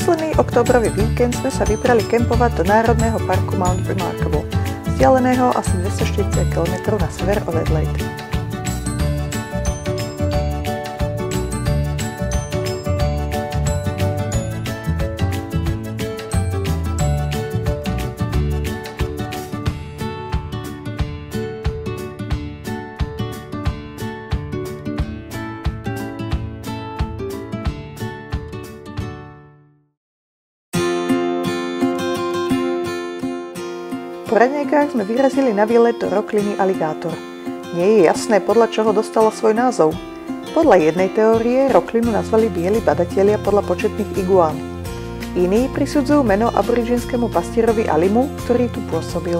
posledný októbrový víkend sme sa vybrali kempovať do Národného parku Mount Remarkable, vzdialeného asi 240 km na sever od Adelaide. Po raňajkách sme vyrazili na výlet do Rockliny Alligator. Nie je jasné, podľa čoho dostala svoj názov. Podľa jednej teórie Rocklinu nazvali bieli badatelia podľa početných iguán. Iní prisudzujú meno aboriginskému pastierovi Alimu, ktorý tu pôsobil.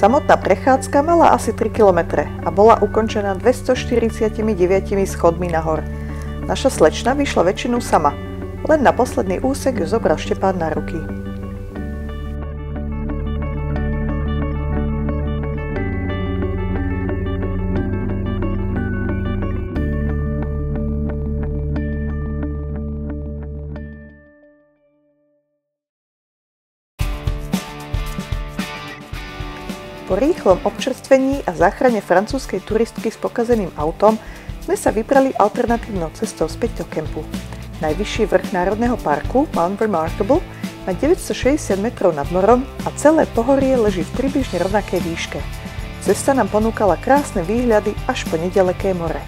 Samotná prechádzka mala asi 3 km a bola ukončená 249 schodmi nahor. Naša slečna vyšla väčšinu sama, len na posledný úsek ju zobral Štepán na ruky. Po rýchlom občerstvení a záchrane francúzskej turistky s pokazeným autom sme sa vybrali alternatívnou cestou späť do kempu. Najvyšší vrch Národného parku, Mount Remarkable, má 960 metrov nad morom a celé pohorie leží v približne rovnakej výške. Cesta nám ponúkala krásne výhľady až po nedaleké more.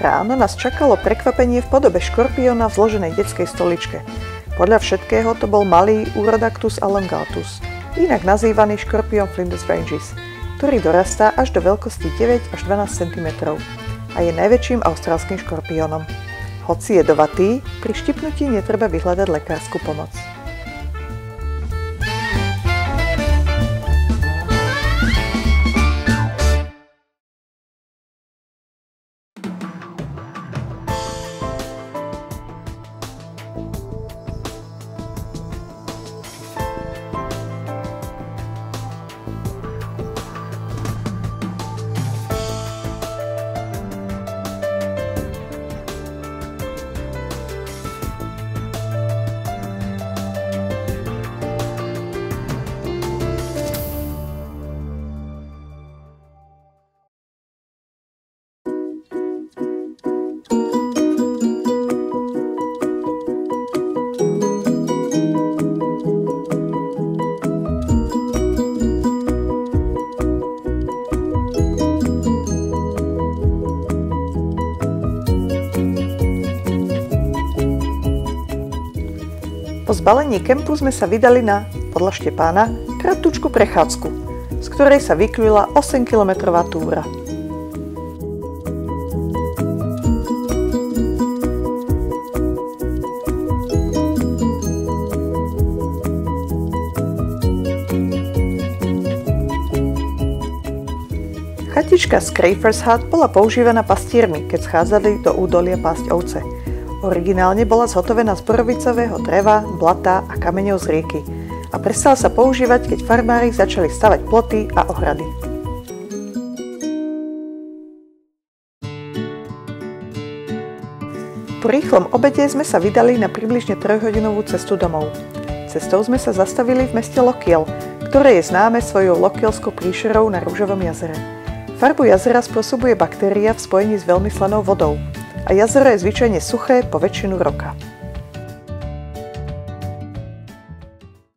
Ráno nás čakalo prekvapenie v podobe škorpióna v zloženej detskej stoličke. Podľa všetkého to bol malý Urodactus elongatus, inak nazývaný škorpión Flinders Ranges, ktorý dorastá až do veľkosti 9 až 12 cm a je najväčším austrálskym škorpiónom. Hoci je jedovatý, pri štipnutí netreba vyhľadať lekársku pomoc. Po zbalení kempu sme sa vydali na, podľa Štepána, kratučku prechádzku, z ktorej sa vyklila 8-kilometrová túra. Chatička Scrapers Hut bola používaná pastiermi, keď schádzali do údolia pásť ovce. Originálne bola zhotovená z borovicového dreva, blata a kameňov z rieky a prestala sa používať, keď farmári začali stavať ploty a ohrady. Po rýchlom obede sme sa vydali na približne 3-hodinovú cestu domov. Cestou sme sa zastavili v meste Lochiel, ktoré je známe svojou lochielskou príšerou na Ružovom jazere. Farbu jazera spôsobuje baktéria v spojení s veľmi slanou vodou a jazero je zvyčajne suché po väčšinu roka.